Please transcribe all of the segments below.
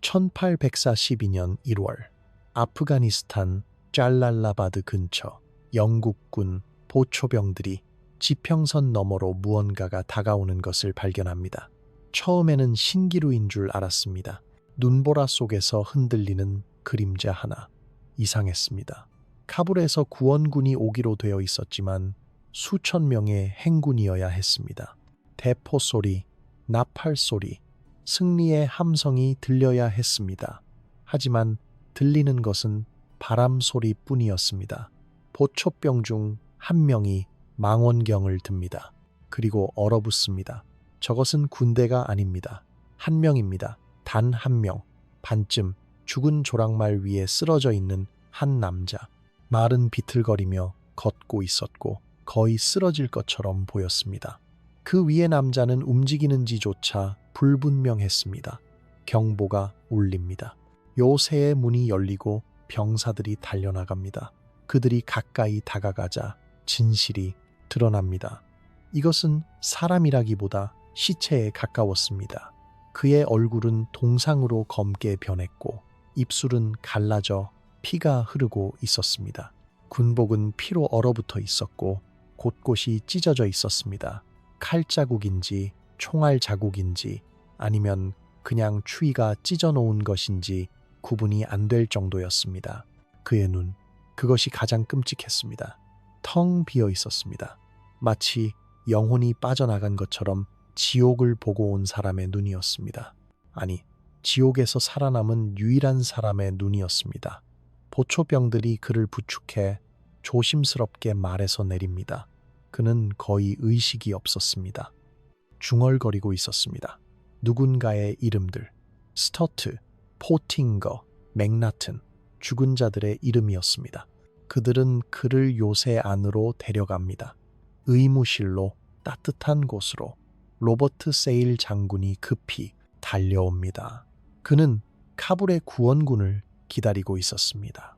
1842년 1월 아프가니스탄 짤랄라바드 근처 영국군 보초병들이 지평선 너머로 무언가가 다가오는 것을 발견합니다. 처음에는 신기루인 줄 알았습니다. 눈보라 속에서 흔들리는 그림자 하나. 이상했습니다. 카불에서 구원군이 오기로 되어 있었지만 수천 명의 행군이어야 했습니다. 대포 소리, 나팔 소리, 승리의 함성이 들려야 했습니다. 하지만 들리는 것은 바람 소리뿐이었습니다. 보초병 중 한 명이 망원경을 듭니다. 그리고 얼어붙습니다. 저것은 군대가 아닙니다. 한 명입니다. 단 한 명. 반쯤 죽은 조랑말 위에 쓰러져 있는 한 남자. 말은 비틀거리며 걷고 있었고 거의 쓰러질 것처럼 보였습니다. 그 위의 남자는 움직이는지조차 불분명했습니다. 경보가 울립니다. 요새의 문이 열리고 병사들이 달려나갑니다. 그들이 가까이 다가가자 진실이 드러납니다. 이것은 사람이라기보다 시체에 가까웠습니다. 그의 얼굴은 동상으로 검게 변했고 입술은 갈라져 피가 흐르고 있었습니다. 군복은 피로 얼어붙어 있었고 곳곳이 찢어져 있었습니다. 칼자국인지 총알 자국인지 아니면 그냥 추위가 찢어놓은 것인지 구분이 안 될 정도였습니다. 그의 눈, 그것이 가장 끔찍했습니다. 텅 비어 있었습니다. 마치 영혼이 빠져나간 것처럼 지옥을 보고 온 사람의 눈이었습니다. 아니, 지옥에서 살아남은 유일한 사람의 눈이었습니다. 보초병들이 그를 부축해 조심스럽게 말에서 내립니다. 그는 거의 의식이 없었습니다. 중얼거리고 있었습니다. 누군가의 이름들, 스터트, 포팅거, 맥나튼, 죽은 자들의 이름이었습니다. 그들은 그를 요새 안으로 데려갑니다. 의무실로, 따뜻한 곳으로. 로버트 세일 장군이 급히 달려옵니다. 그는 카불의 구원군을 기다리고 있었습니다.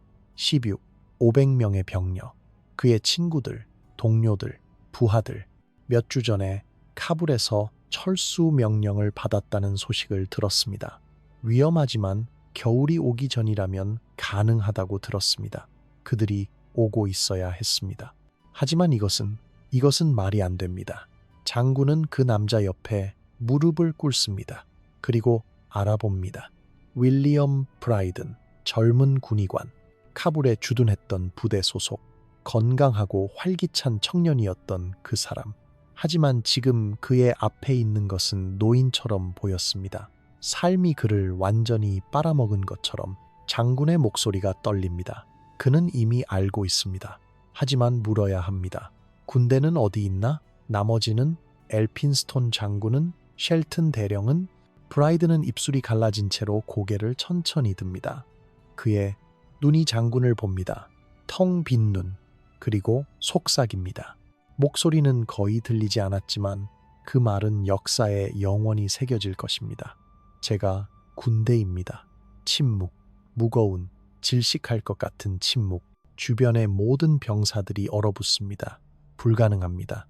500명의 병력, 그의 친구들, 동료들, 부하들. 몇 주 전에 카불에서 철수 명령을 받았다는 소식을 들었습니다. 위험하지만 겨울이 오기 전이라면 가능하다고 들었습니다. 그들이 오고 있어야 했습니다. 하지만 이것은 말이 안 됩니다. 장군은 그 남자 옆에 무릎을 꿇습니다. 그리고 알아봅니다. 윌리엄 브라이든, 젊은 군의관, 카불에 주둔했던 부대 소속, 건강하고 활기찬 청년이었던 그 사람. 하지만 지금 그의 앞에 있는 것은 노인처럼 보였습니다. 삶이 그를 완전히 빨아먹은 것처럼. 장군의 목소리가 떨립니다. 그는 이미 알고 있습니다. 하지만 물어야 합니다. 군대는 어디 있나? 나머지는? 엘핀스톤 장군은? 쉘튼 대령은? 브라이드는 입술이 갈라진 채로 고개를 천천히 듭니다. 그의 눈이 장군을 봅니다. 텅 빈 눈, 그리고 속삭입니다. 목소리는 거의 들리지 않았지만 그 말은 역사에 영원히 새겨질 것입니다. 제가 군대입니다. 침묵, 무거운, 질식할 것 같은 침묵. 주변의 모든 병사들이 얼어붙습니다. 불가능합니다.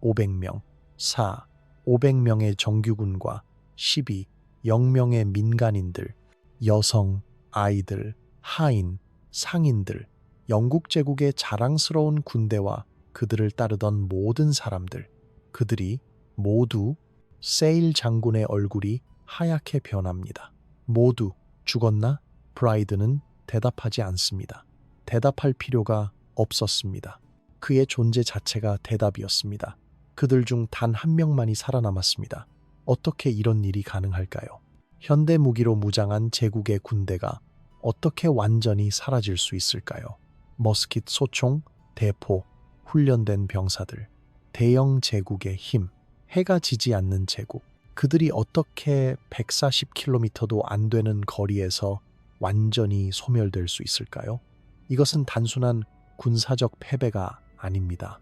500명, 500명의 정규군과 0명의 민간인들, 여성, 아이들, 하인, 상인들, 영국 제국의 자랑스러운 군대와 그들을 따르던 모든 사람들, 그들이 모두 세일 장군의 얼굴이 하얗게 변합니다. 모두 죽었나? 브라이드는 대답하지 않습니다. 대답할 필요가 없었습니다. 그의 존재 자체가 대답이었습니다. 그들 중 단 한 명만이 살아남았습니다. 어떻게 이런 일이 가능할까요? 현대 무기로 무장한 제국의 군대가 어떻게 완전히 사라질 수 있을까요? 머스킷 소총, 대포, 훈련된 병사들, 대영 제국의 힘, 해가 지지 않는 제국. 그들이 어떻게 140km도 안 되는 거리에서 완전히 소멸될 수 있을까요? 이것은 단순한 군사적 패배가 아닙니다.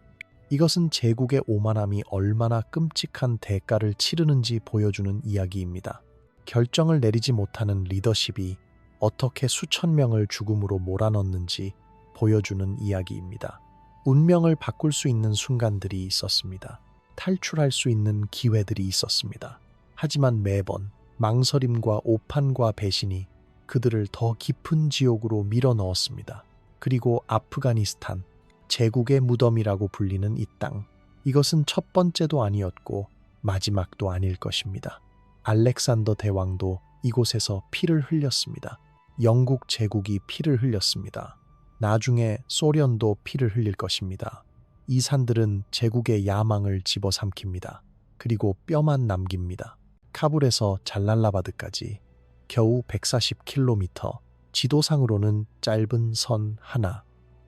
이것은 제국의 오만함이 얼마나 끔찍한 대가를 치르는지 보여주는 이야기입니다. 결정을 내리지 못하는 리더십이 어떻게 수천 명을 죽음으로 몰아넣는지 보여주는 이야기입니다. 운명을 바꿀 수 있는 순간들이 있었습니다. 탈출할 수 있는 기회들이 있었습니다. 하지만 매번 망설임과 오판과 배신이 그들을 더 깊은 지옥으로 밀어 넣었습니다. 그리고 아프가니스탄, 제국의 무덤이라고 불리는 이 땅. 이것은 첫 번째도 아니었고 마지막도 아닐 것입니다. 알렉산더 대왕도 이곳에서 피를 흘렸습니다. 영국 제국이 피를 흘렸습니다. 나중에 소련도 피를 흘릴 것입니다. 이 산들은 제국의 야망을 집어삼킵니다. 그리고 뼈만 남깁니다. 카불에서 잘랄라바드까지 겨우 140km, 지도상으로는 짧은 선 하나,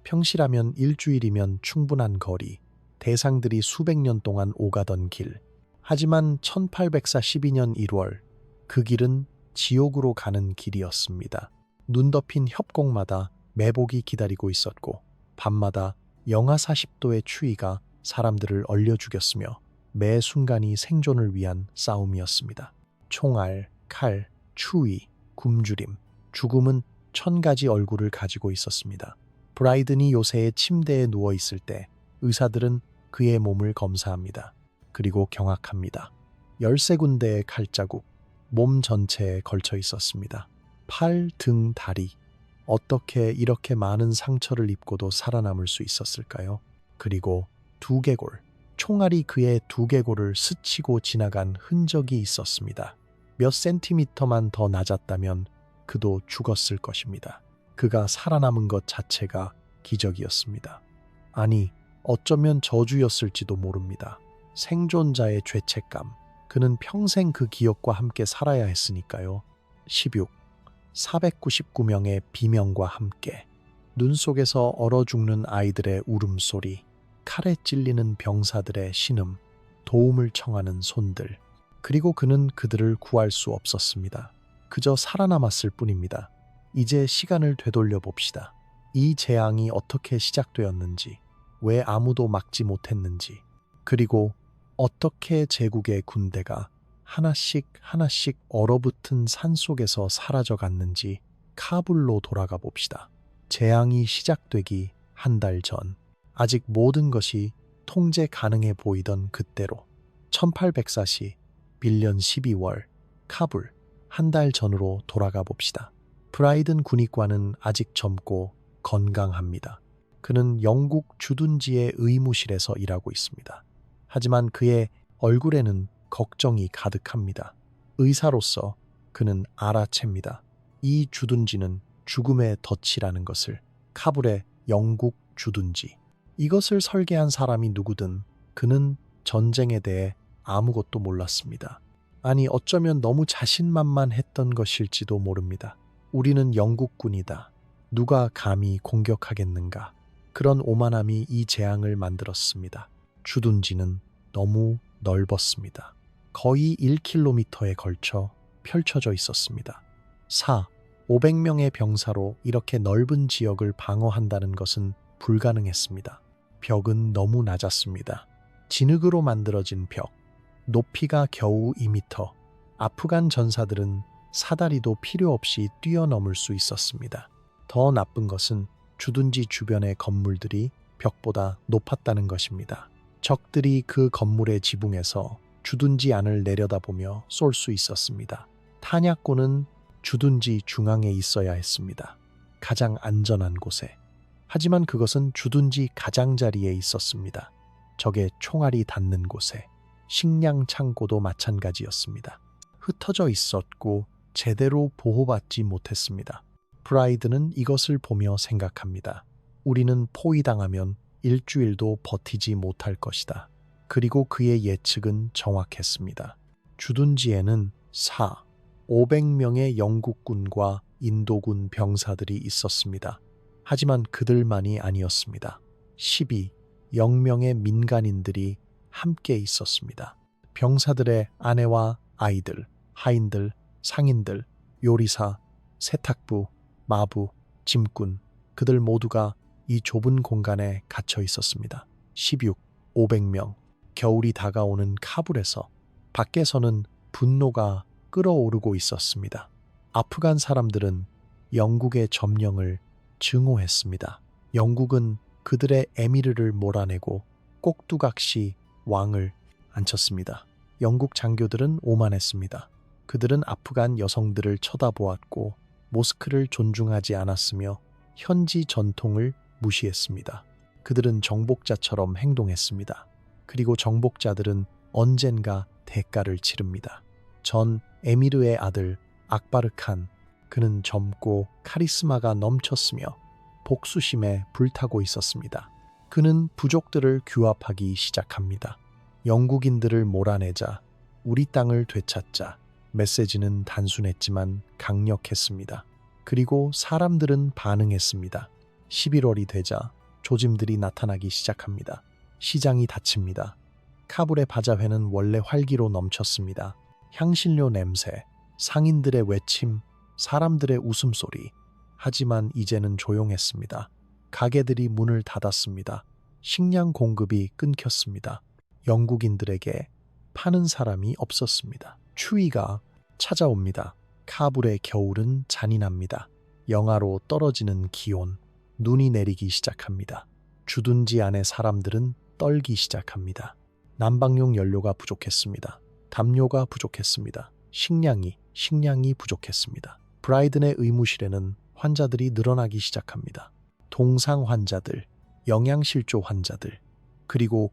평시라면 일주일이면 충분한 거리, 대상들이 수백 년 동안 오가던 길. 하지만 1842년 1월 그 길은 지옥으로 가는 길이었습니다. 눈 덮인 협곡마다 매복이 기다리고 있었고 밤마다 영하 40도의 추위가 사람들을 얼려 죽였으며 매 순간이 생존을 위한 싸움이었습니다. 총알, 칼, 추위, 굶주림, 죽음은 1000가지 얼굴을 가지고 있었습니다. 브라이든이 요새의 침대에 누워 있을 때 의사들은 그의 몸을 검사합니다. 그리고 경악합니다. 13군데의 칼자국, 몸 전체에 걸쳐 있었습니다. 팔, 등, 다리. 어떻게 이렇게 많은 상처를 입고도 살아남을 수 있었을까요? 그리고 두개골. 총알이 그의 두개골을 스치고 지나간 흔적이 있었습니다. 몇 센티미터만 더 낮았다면 그도 죽었을 것입니다. 그가 살아남은 것 자체가 기적이었습니다. 아니, 어쩌면 저주였을지도 모릅니다. 생존자의 죄책감. 그는 평생 그 기억과 함께 살아야 했으니까요. 16. 499명의 비명과 함께 눈 속에서 얼어 죽는 아이들의 울음소리, 칼에 찔리는 병사들의 신음, 도움을 청하는 손들. 그리고 그는 그들을 구할 수 없었습니다. 그저 살아남았을 뿐입니다. 이제 시간을 되돌려 봅시다. 이 재앙이 어떻게 시작되었는지, 왜 아무도 막지 못했는지, 그리고 어떻게 제국의 군대가 하나씩 하나씩 얼어붙은 산속에서 사라져갔는지 카불로 돌아가 봅시다. 재앙이 시작되기 한 달 전, 아직 모든 것이 통제 가능해 보이던 그때로 1804시 빌년 12월 카불, 한 달 전으로 돌아가 봅시다. 브라이든 군의관은 아직 젊고 건강합니다. 그는 영국 주둔지의 의무실에서 일하고 있습니다. 하지만 그의 얼굴에는 걱정이 가득합니다. 의사로서 그는 알아챕니다. 이 주둔지는 죽음의 덫이라는 것을. 카불의 영국 주둔지. 이것을 설계한 사람이 누구든 그는 전쟁에 대해 아무것도 몰랐습니다. 아니, 어쩌면 너무 자신만만했던 것일지도 모릅니다. 우리는 영국군이다. 누가 감히 공격하겠는가. 그런 오만함이 이 재앙을 만들었습니다. 주둔지는 너무 넓었습니다. 거의 1km에 걸쳐 펼쳐져 있었습니다. 500명의 병사로 이렇게 넓은 지역을 방어한다는 것은 불가능했습니다. 벽은 너무 낮았습니다. 진흙으로 만들어진 벽, 높이가 겨우 2m. 아프간 전사들은 사다리도 필요 없이 뛰어넘을 수 있었습니다. 더 나쁜 것은 주둔지 주변의 건물들이 벽보다 높았다는 것입니다. 적들이 그 건물의 지붕에서 주둔지 안을 내려다보며 쏠 수 있었습니다. 탄약고는 주둔지 중앙에 있어야 했습니다. 가장 안전한 곳에. 하지만 그것은 주둔지 가장자리에 있었습니다. 적의 총알이 닿는 곳에. 식량 창고도 마찬가지였습니다. 흩어져 있었고 제대로 보호받지 못했습니다. 브라이드는 이것을 보며 생각합니다. 우리는 포위당하면 일주일도 버티지 못할 것이다. 그리고 그의 예측은 정확했습니다. 주둔지에는 500명의 영국군과 인도군 병사들이 있었습니다. 하지만 그들만이 아니었습니다. 0명의 민간인들이 함께 있었습니다. 병사들의 아내와 아이들, 하인들, 상인들, 요리사, 세탁부, 마부, 짐꾼, 그들 모두가 이 좁은 공간에 갇혀 있었습니다. 500명. 겨울이 다가오는 카불에서 밖에서는 분노가 끓어오르고 있었습니다. 아프간 사람들은 영국의 점령을 증오했습니다. 영국은 그들의 에미르를 몰아내고 꼭두각시 왕을 앉혔습니다. 영국 장교들은 오만했습니다. 그들은 아프간 여성들을 쳐다보았고 모스크를 존중하지 않았으며 현지 전통을 무시했습니다. 그들은 정복자처럼 행동했습니다. 그리고 정복자들은 언젠가 대가를 치릅니다. 전 에미르의 아들 악바르 칸, 그는 젊고 카리스마가 넘쳤으며 복수심에 불타고 있었습니다. 그는 부족들을 규합하기 시작합니다. 영국인들을 몰아내자, 우리 땅을 되찾자. 메시지는 단순했지만 강력했습니다. 그리고 사람들은 반응했습니다. 11월이 되자 조짐들이 나타나기 시작합니다. 시장이 닫힙니다. 카불의 바자회는 원래 활기로 넘쳤습니다. 향신료 냄새, 상인들의 외침, 사람들의 웃음소리. 하지만 이제는 조용했습니다. 가게들이 문을 닫았습니다. 식량 공급이 끊겼습니다. 영국인들에게 파는 사람이 없었습니다. 추위가 찾아옵니다. 카불의 겨울은 잔인합니다. 영하로 떨어지는 기온, 눈이 내리기 시작합니다. 주둔지 안의 사람들은 떨기 시작합니다. 난방용 연료가 부족했습니다. 담요가 부족했습니다. 식량이 부족했습니다. 브라이든의 의무실에는 환자들이 늘어나기 시작합니다. 동상 환자들, 영양실조 환자들, 그리고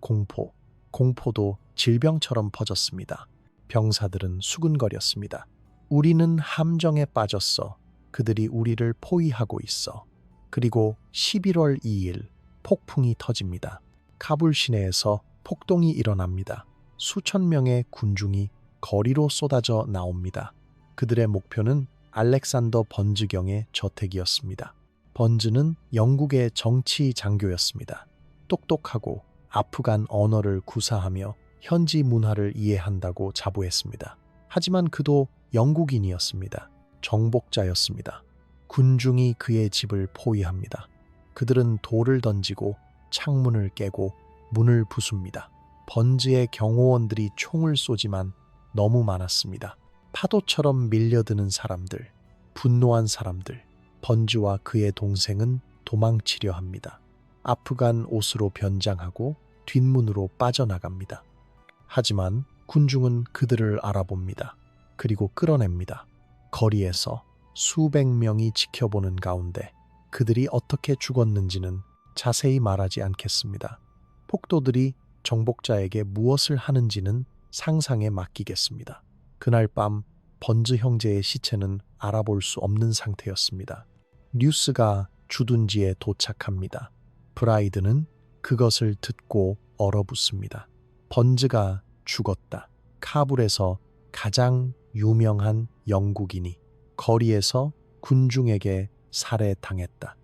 공포도 질병처럼 퍼졌습니다. 병사들은 수근거렸습니다. 우리는 함정에 빠졌어. 그들이 우리를 포위하고 있어. 그리고 11월 2일 폭풍이 터집니다. 카불 시내에서 폭동이 일어납니다. 수천 명의 군중이 거리로 쏟아져 나옵니다. 그들의 목표는 알렉산더 번즈경의 저택이었습니다. 번즈는 영국의 정치 장교였습니다. 똑똑하고 아프간 언어를 구사하며 현지 문화를 이해한다고 자부했습니다. 하지만 그도 영국인이었습니다. 정복자였습니다. 군중이 그의 집을 포위합니다. 그들은 돌을 던지고 창문을 깨고 문을 부숩니다. 번즈의 경호원들이 총을 쏘지만 너무 많았습니다. 파도처럼 밀려드는 사람들, 분노한 사람들. 번즈와 그의 동생은 도망치려 합니다. 아프간 옷으로 변장하고 뒷문으로 빠져나갑니다. 하지만 군중은 그들을 알아봅니다. 그리고 끌어냅니다. 거리에서 수백 명이 지켜보는 가운데 그들이 어떻게 죽었는지는 자세히 말하지 않겠습니다. 폭도들이 정복자에게 무엇을 하는지는 상상에 맡기겠습니다. 그날 밤 번즈 형제의 시체는 알아볼 수 없는 상태였습니다. 뉴스가 주둔지에 도착합니다. 브라이드는 그것을 듣고 얼어붙습니다. 번즈가 죽었다. 카불에서 가장 유명한 영국인이 거리에서 군중에게 살해당했다.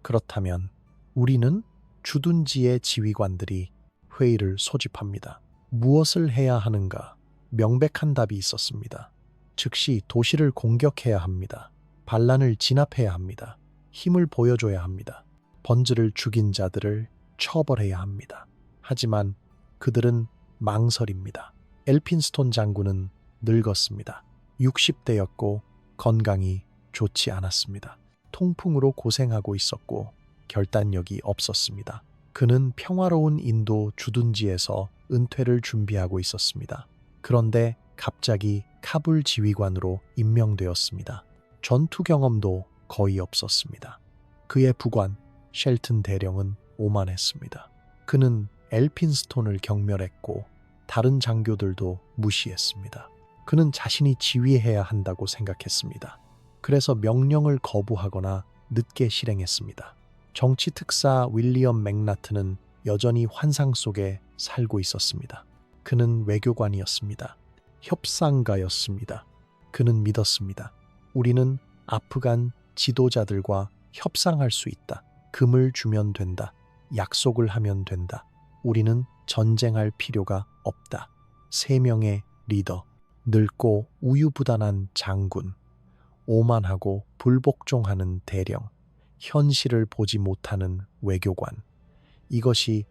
그렇다면 우리는? 주둔지의 지휘관들이 회의를 소집합니다. 무엇을 해야 하는가? 명백한 답이 있었습니다. 즉시 도시를 공격해야 합니다. 반란을 진압해야 합니다. 힘을 보여줘야 합니다. 번즈를 죽인 자들을 처벌해야 합니다. 하지만 그들은 망설입니다. 엘핀스톤 장군은 늙었습니다. 60대였고 건강이 좋지 않았습니다. 통풍으로 고생하고 있었고 결단력이 없었습니다. 그는 평화로운 인도 주둔지에서 은퇴를 준비하고 있었습니다. 그런데 갑자기 카불 지휘관으로 임명되었습니다. 전투 경험도 거의 없었습니다. 그의 부관 쉘튼 대령은 오만했습니다. 그는 엘핀스톤을 경멸했고 다른 장교들도 무시했습니다. 그는 자신이 지휘해야 한다고 생각했습니다. 그래서 명령을 거부하거나 늦게 실행했습니다. 정치 특사 윌리엄 맥나트는 여전히 환상 속에 살고 있었습니다. 그는 외교관이었습니다. 협상가였습니다. 그는 믿었습니다. 우리는 아프간 지도자들과 협상할 수 있다. 금을 주면 된다. 약속을 하면 된다. 우리는 전쟁할 필요가 없다. 3명의 리더, 늙고 우유부단한 장군, 오만하고 불복종하는 대령, 현실을 보지 못하는 외교관. 이것이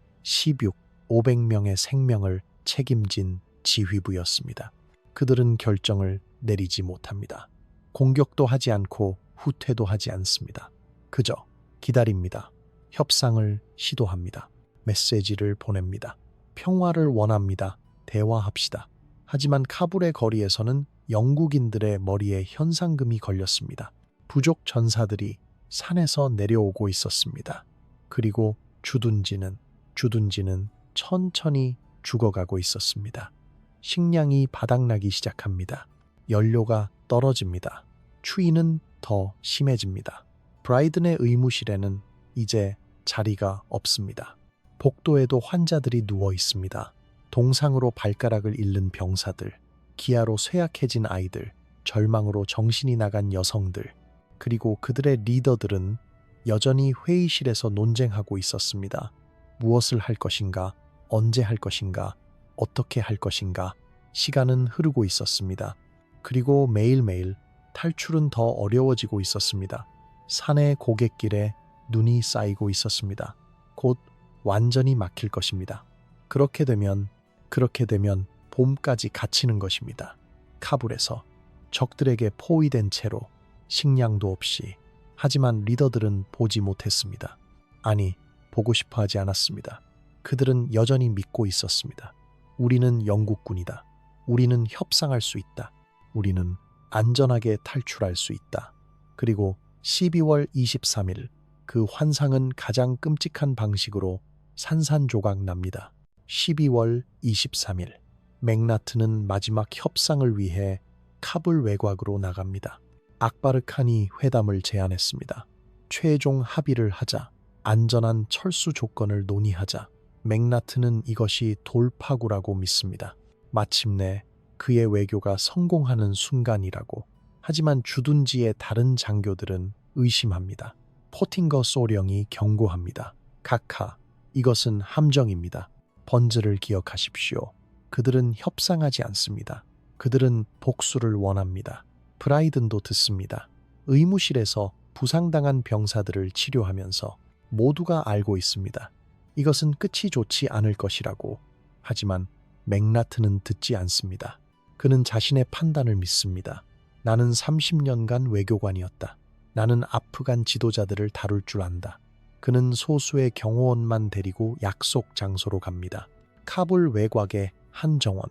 500명의 생명을 책임진 지휘부였습니다. 그들은 결정을 내리지 못합니다. 공격도 하지 않고 후퇴도 하지 않습니다. 그저 기다립니다. 협상을 시도합니다. 메시지를 보냅니다. 평화를 원합니다. 대화합시다. 하지만 카불의 거리에서는 영국인들의 머리에 현상금이 걸렸습니다. 부족 전사들이 산에서 내려오고 있었습니다. 그리고 주둔지는 천천히 죽어가고 있었습니다. 식량이 바닥나기 시작합니다. 연료가 떨어집니다. 추위는 더 심해집니다. 브라이든의 의무실에는 이제 자리가 없습니다. 복도에도 환자들이 누워 있습니다. 동상으로 발가락을 잃는 병사들, 기아로 쇠약해진 아이들, 절망으로 정신이 나간 여성들, 그리고 그들의 리더들은 여전히 회의실에서 논쟁하고 있었습니다. 무엇을 할 것인가, 언제 할 것인가, 어떻게 할 것인가. 시간은 흐르고 있었습니다. 그리고 매일매일 탈출은 더 어려워지고 있었습니다. 산의 고갯길에 눈이 쌓이고 있었습니다. 곧 완전히 막힐 것입니다. 그렇게 되면 봄까지 갇히는 것입니다. 카불에서 적들에게 포위된 채로 식량도 없이. 하지만 리더들은 보지 못했습니다. 아니, 보고 싶어 하지 않았습니다. 그들은 여전히 믿고 있었습니다. 우리는 영국군이다. 우리는 협상할 수 있다. 우리는 안전하게 탈출할 수 있다. 그리고 12월 23일 그 환상은 가장 끔찍한 방식으로 산산조각 납니다. 12월 23일 맥나트는 마지막 협상을 위해 카불 외곽으로 나갑니다. 악바르 칸이 회담을 제안했습니다. 최종 합의를 하자. 안전한 철수 조건을 논의하자. 맥나트는 이것이 돌파구라고 믿습니다. 마침내 그의 외교가 성공하는 순간이라고. 하지만 주둔지의 다른 장교들은 의심합니다. 포팅거 소령이 경고합니다. 카카, 이것은 함정입니다. 번즈를 기억하십시오. 그들은 협상하지 않습니다. 그들은 복수를 원합니다. 브라이든도 듣습니다. 의무실에서 부상당한 병사들을 치료하면서 모두가 알고 있습니다. 이것은 끝이 좋지 않을 것이라고. 하지만 맥나트는 듣지 않습니다. 그는 자신의 판단을 믿습니다. 나는 30년간 외교관이었다. 나는 아프간 지도자들을 다룰 줄 안다. 그는 소수의 경호원만 데리고 약속 장소로 갑니다. 카불 외곽의 한 정원.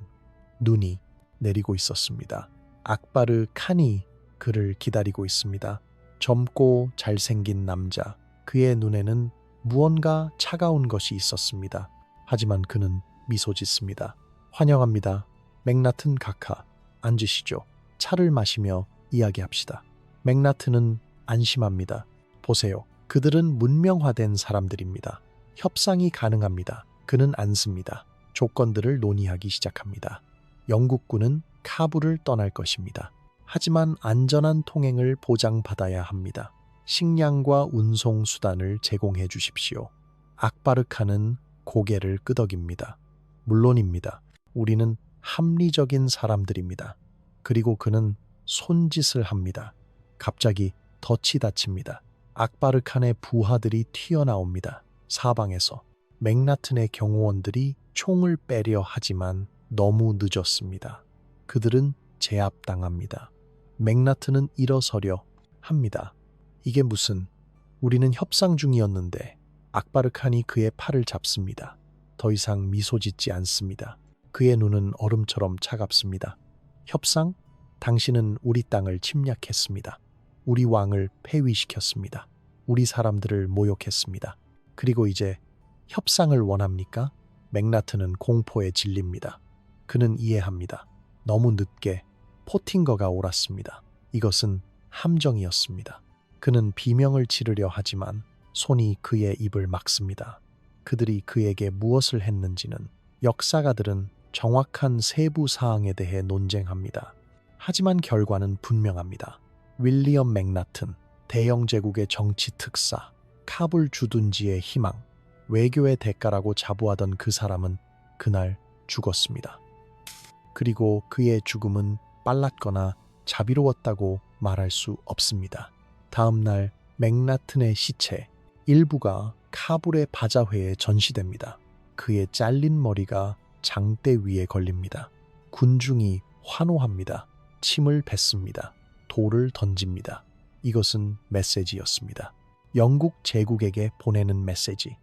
눈이 내리고 있었습니다. 악바르 칸이 그를 기다리고 있습니다. 젊고 잘생긴 남자. 그의 눈에는 무언가 차가운 것이 있었습니다. 하지만 그는 미소 짓습니다. 환영합니다. 맥나튼 카카, 앉으시죠. 차를 마시며 이야기합시다. 맥나트는 안심합니다. 보세요. 그들은 문명화된 사람들입니다. 협상이 가능합니다. 그는 안습니다. 조건들을 논의하기 시작합니다. 영국군은 카불을 떠날 것입니다. 하지만 안전한 통행을 보장받아야 합니다. 식량과 운송 수단을 제공해 주십시오. 악바르 칸은 고개를 끄덕입니다. 물론입니다. 우리는 합리적인 사람들입니다. 그리고 그는 손짓을 합니다. 갑자기 덫이 닫힙니다. 악바르 칸의 부하들이 튀어나옵니다. 사방에서 맥나튼의 경호원들이 총을 빼려 하지만 너무 늦었습니다. 그들은 제압당합니다. 맥나튼은 일어서려 합니다. 이게 무슨, 우리는 협상 중이었는데. 악바르 칸이 그의 팔을 잡습니다. 더 이상 미소 짓지 않습니다. 그의 눈은 얼음처럼 차갑습니다. 협상? 당신은 우리 땅을 침략했습니다. 우리 왕을 폐위시켰습니다. 우리 사람들을 모욕했습니다. 그리고 이제 협상을 원합니까? 맥나트는 공포에 질립니다. 그는 이해합니다. 너무 늦게 포팅거가 옳았습니다. 이것은 함정이었습니다. 그는 비명을 지르려 하지만 손이 그의 입을 막습니다. 그들이 그에게 무엇을 했는지는 역사가들은 정확한 세부 사항에 대해 논쟁합니다. 하지만 결과는 분명합니다. 윌리엄 맥나튼, 대영 제국의 정치 특사, 카불 주둔지의 희망, 외교의 대가라고 자부하던 그 사람은 그날 죽었습니다. 그리고 그의 죽음은 빨랐거나 자비로웠다고 말할 수 없습니다. 다음 날 맥나튼의 시체 일부가 카불의 바자회에 전시됩니다. 그의 잘린 머리가 장대 위에 걸립니다. 군중이 환호합니다. 침을 뱉습니다. 돌을 던집니다. 이것은 메시지였습니다. 영국 제국에게 보내는 메시지.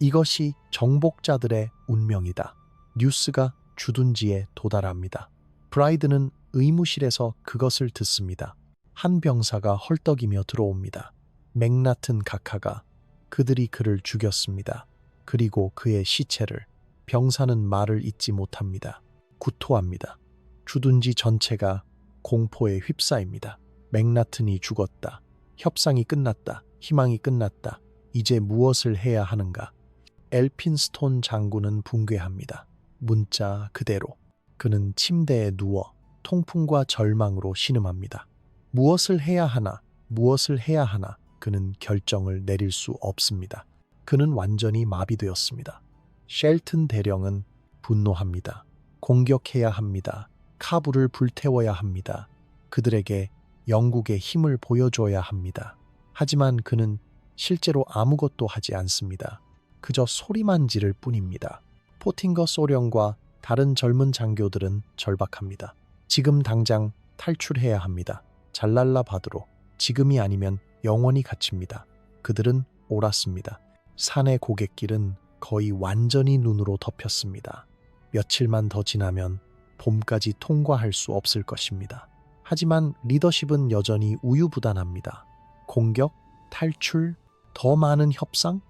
이것이 정복자들의 운명이다. 뉴스가 주둔지에 도달합니다. 브라이든은 의무실에서 그것을 듣습니다. 한 병사가 헐떡이며 들어옵니다. 맥나튼 각하가 그들이 그를 죽였습니다. 그리고 그의 시체를 병사는 말을 잇지 못합니다. 구토합니다. 주둔지 전체가 공포에 휩싸입니다. 맥나튼이 죽었다. 협상이 끝났다. 희망이 끝났다. 이제 무엇을 해야 하는가? 엘핀스톤 장군은 붕괴합니다. 문자 그대로. 그는 침대에 누워 통풍과 절망으로 신음합니다. 무엇을 해야 하나? 무엇을 해야 하나? 그는 결정을 내릴 수 없습니다. 그는 완전히 마비되었습니다. 쉘튼 대령은 분노합니다. 공격해야 합니다. 카불을 불태워야 합니다. 그들에게 영국의 힘을 보여줘야 합니다. 하지만 그는 실제로 아무것도 하지 않습니다. 그저 소리만 지를 뿐입니다. 포팅거 소령과 다른 젊은 장교들은 절박합니다. 지금 당장 탈출해야 합니다. 잘랄라 바드로. 지금이 아니면 영원히 갇힙니다. 그들은 옳았습니다. 산의 고갯길은 거의 완전히 눈으로 덮였습니다. 며칠만 더 지나면 봄까지 통과할 수 없을 것입니다. 하지만 리더십은 여전히 우유부단합니다. 공격, 탈출, 더 많은 협상?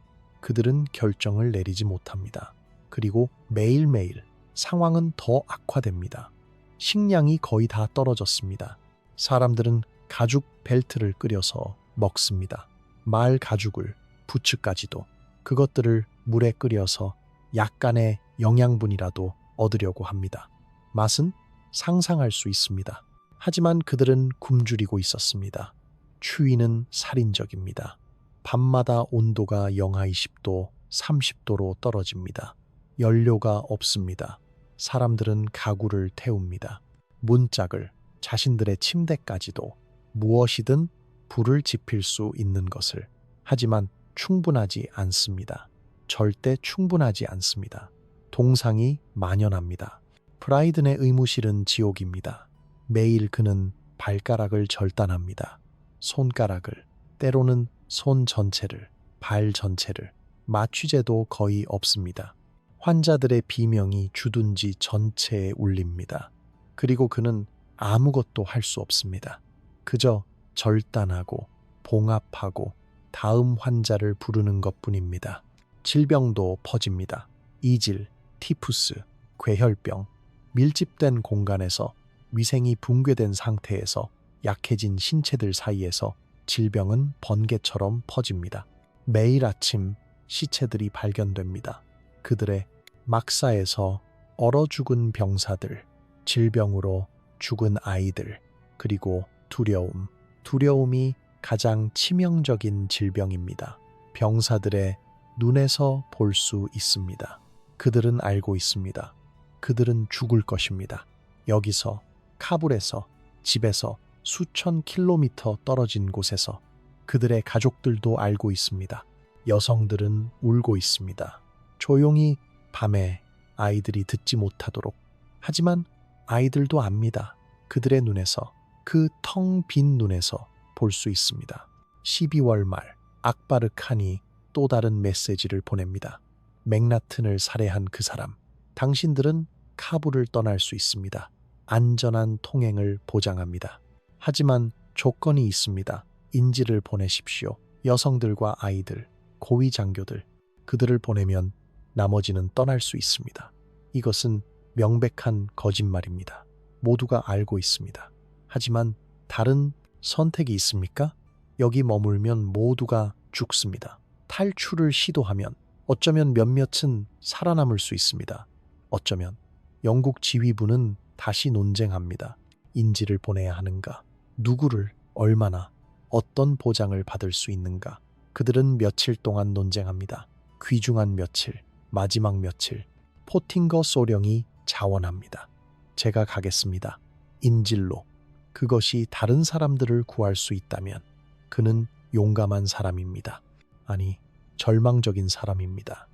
그들은 결정을 내리지 못합니다. 그리고 매일매일 상황은 더 악화됩니다. 식량이 거의 다 떨어졌습니다. 사람들은 가죽 벨트를 끓여서 먹습니다. 말 가죽을, 부츠까지도. 그것들을 물에 끓여서 약간의 영양분이라도 얻으려고 합니다. 맛은 상상할 수 있습니다. 하지만 그들은 굶주리고 있었습니다. 추위는 살인적입니다. 밤마다 온도가 영하 20도, 30도로 떨어집니다. 연료가 없습니다. 사람들은 가구를 태웁니다. 문짝을, 자신들의 침대까지도. 무엇이든 불을 지필 수 있는 것을. 하지만 충분하지 않습니다. 절대 충분하지 않습니다. 동상이 만연합니다. 프라이든의 의무실은 지옥입니다. 매일 그는 발가락을 절단합니다. 손가락을, 때로는 손 전체를, 발 전체를. 마취제도 거의 없습니다. 환자들의 비명이 주둔지 전체에 울립니다. 그리고 그는 아무것도 할 수 없습니다. 그저 절단하고 봉합하고 다음 환자를 부르는 것뿐입니다. 질병도 퍼집니다. 이질, 티푸스, 괴혈병, 밀집된 공간에서 위생이 붕괴된 상태에서 약해진 신체들 사이에서 질병은 번개처럼 퍼집니다. 매일 아침 시체들이 발견됩니다. 그들의 막사에서 얼어 죽은 병사들, 질병으로 죽은 아이들, 그리고 두려움. 두려움이 가장 치명적인 질병입니다. 병사들의 눈에서 볼 수 있습니다. 그들은 알고 있습니다. 그들은 죽을 것입니다. 여기서, 카불에서, 집에서 수천 킬로미터 떨어진 곳에서 그들의 가족들도 알고 있습니다. 여성들은 울고 있습니다. 조용히 밤에 아이들이 듣지 못하도록. 하지만 아이들도 압니다. 그들의 눈에서, 그 텅 빈 눈에서 볼 수 있습니다. 12월 말 악바르 칸이 또 다른 메시지를 보냅니다. 맥나튼을 살해한 그 사람. 당신들은 카불을 떠날 수 있습니다. 안전한 통행을 보장합니다. 하지만 조건이 있습니다. 인지를 보내십시오. 여성들과 아이들, 고위 장교들. 그들을 보내면 나머지는 떠날 수 있습니다. 이것은 명백한 거짓말입니다. 모두가 알고 있습니다. 하지만 다른 선택이 있습니까? 여기 머물면 모두가 죽습니다. 탈출을 시도하면 어쩌면 몇몇은 살아남을 수 있습니다. 어쩌면 영국 지휘부는 다시 논쟁합니다. 인지를 보내야 하는가? 누구를, 얼마나, 어떤 보장을 받을 수 있는가? 그들은 며칠 동안 논쟁합니다. 귀중한 며칠, 마지막 며칠. 포팅거 소령이 자원합니다. 제가 가겠습니다. 인질로. 그것이 다른 사람들을 구할 수 있다면 그는 용감한 사람입니다. 아니, 절망적인 사람입니다.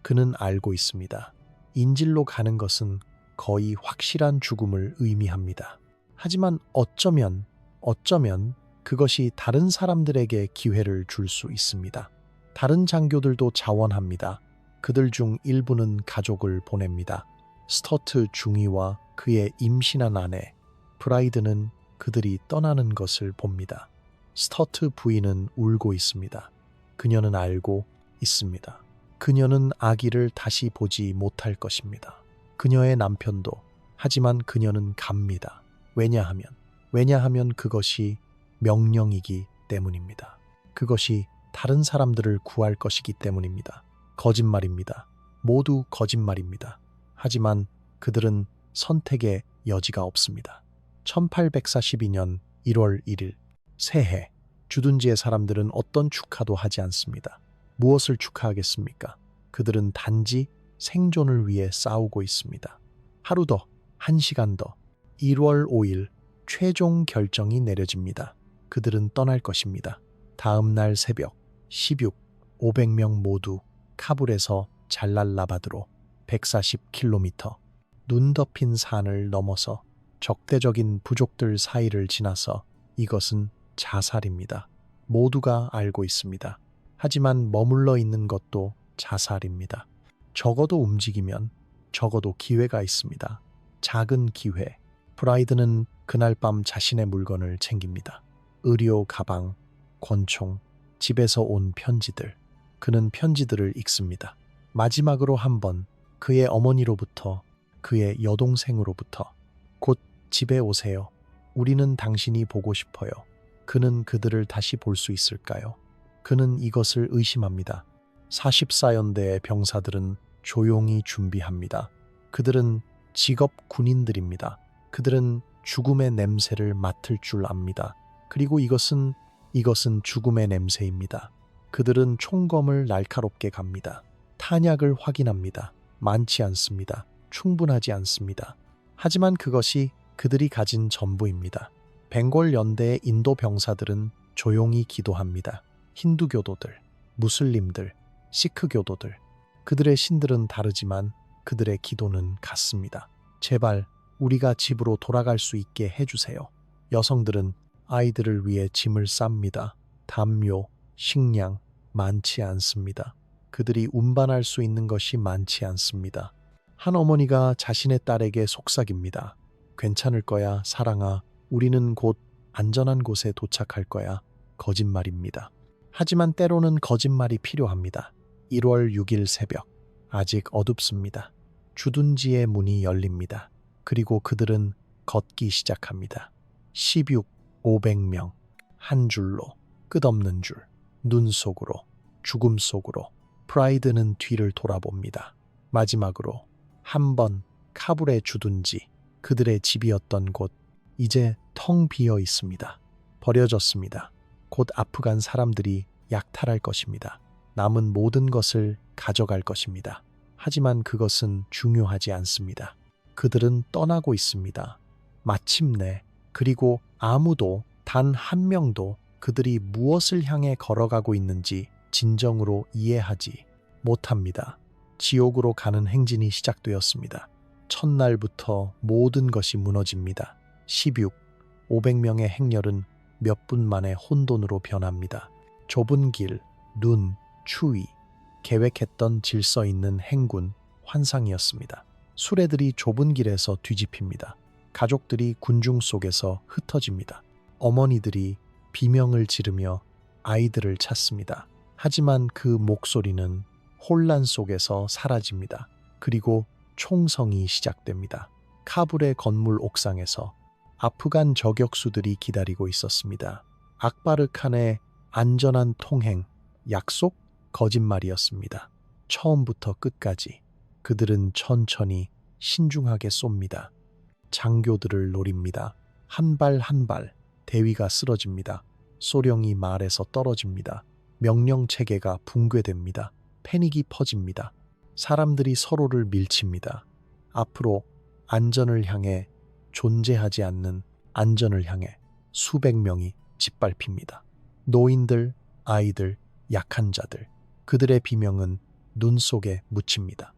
그는 알고 있습니다. 인질로 가는 것은 거의 확실한 죽음을 의미합니다. 하지만 어쩌면 그것이 다른 사람들에게 기회를 줄 수 있습니다. 다른 장교들도 자원합니다. 그들 중 일부는 가족을 보냅니다. 스터트 중위와 그의 임신한 아내, 프라이드는 그들이 떠나는 것을 봅니다. 스터트 부인은 울고 있습니다. 그녀는 알고 있습니다. 그녀는 아기를 다시 보지 못할 것입니다. 그녀의 남편도. 하지만 그녀는 갑니다. 왜냐하면 그것이 명령이기 때문입니다. 그것이 다른 사람들을 구할 것이기 때문입니다. 거짓말입니다. 모두 거짓말입니다. 하지만 그들은 선택의 여지가 없습니다. 1842년 1월 1일 새해. 주둔지의 사람들은 어떤 축하도 하지 않습니다. 무엇을 축하하겠습니까? 그들은 단지 생존을 위해 싸우고 있습니다. 하루 더, 1시간 더. 1월 5일 최종 결정이 내려집니다. 그들은 떠날 것입니다. 다음 날 새벽 500명 모두 카불에서 잘랄라바드로 140km 눈 덮인 산을 넘어서 적대적인 부족들 사이를 지나서 이것은 자살입니다. 모두가 알고 있습니다. 하지만 머물러 있는 것도 자살입니다. 적어도 움직이면 적어도 기회가 있습니다. 작은 기회. 프라이드는 그날 밤 자신의 물건을 챙깁니다. 의료 가방, 권총, 집에서 온 편지들. 그는 편지들을 읽습니다. 마지막으로 한번 그의 어머니로부터, 그의 여동생으로부터 곧 집에 오세요. 우리는 당신이 보고 싶어요. 그는 그들을 다시 볼 수 있을까요? 그는 이것을 의심합니다. 44연대의 병사들은 조용히 준비합니다. 그들은 직업 군인들입니다. 그들은 죽음의 냄새를 맡을 줄 압니다. 그리고 이것은 죽음의 냄새입니다. 그들은 총검을 날카롭게 갑니다. 탄약을 확인합니다. 많지 않습니다. 충분하지 않습니다. 하지만 그것이 그들이 가진 전부입니다. 벵골 연대의 인도 병사들은 조용히 기도합니다. 힌두교도들, 무슬림들, 시크교도들. 그들의 신들은 다르지만 그들의 기도는 같습니다. 제발 우리가 집으로 돌아갈 수 있게 해주세요. 여성들은 아이들을 위해 짐을 쌉니다. 담요, 식량 많지 않습니다. 그들이 운반할 수 있는 것이 많지 않습니다. 한 어머니가 자신의 딸에게 속삭입니다. 괜찮을 거야, 사랑아. 우리는 곧 안전한 곳에 도착할 거야. 거짓말입니다. 하지만 때로는 거짓말이 필요합니다. 1월 6일 새벽. 아직 어둡습니다. 주둔지의 문이 열립니다. 그리고 그들은 걷기 시작합니다. 500명. 한 줄로, 끝없는 줄, 눈 속으로, 죽음 속으로. 프라이드는 뒤를 돌아봅니다. 마지막으로 한 번 카불의 주둔지, 그들의 집이었던 곳, 이제 텅 비어 있습니다. 버려졌습니다. 곧 아프간 사람들이 약탈할 것입니다. 남은 모든 것을 가져갈 것입니다. 하지만 그것은 중요하지 않습니다. 그들은 떠나고 있습니다. 마침내. 그리고 아무도, 단 한 명도 그들이 무엇을 향해 걸어가고 있는지 진정으로 이해하지 못합니다. 지옥으로 가는 행진이 시작되었습니다. 첫날부터 모든 것이 무너집니다. 500명의 행렬은 몇 분 만에 혼돈으로 변합니다. 좁은 길, 눈, 추위, 계획했던 질서 있는 행군, 환상이었습니다. 수레들이 좁은 길에서 뒤집힙니다. 가족들이 군중 속에서 흩어집니다. 어머니들이 비명을 지르며 아이들을 찾습니다. 하지만 그 목소리는 혼란 속에서 사라집니다. 그리고 총성이 시작됩니다. 카불의 건물 옥상에서 아프간 저격수들이 기다리고 있었습니다. 악바르 칸의 안전한 통행, 약속, 거짓말이었습니다. 처음부터 끝까지 그들은 천천히 신중하게 쏩니다. 장교들을 노립니다. 한 발 한 발 대위가 쓰러집니다. 소령이 말에서 떨어집니다. 명령 체계가 붕괴됩니다. 패닉이 퍼집니다. 사람들이 서로를 밀칩니다. 앞으로 안전을 향해, 존재하지 않는 안전을 향해 수백 명이 짓밟힙니다. 노인들, 아이들, 약한 자들, 그들의 비명은 눈 속에 묻힙니다.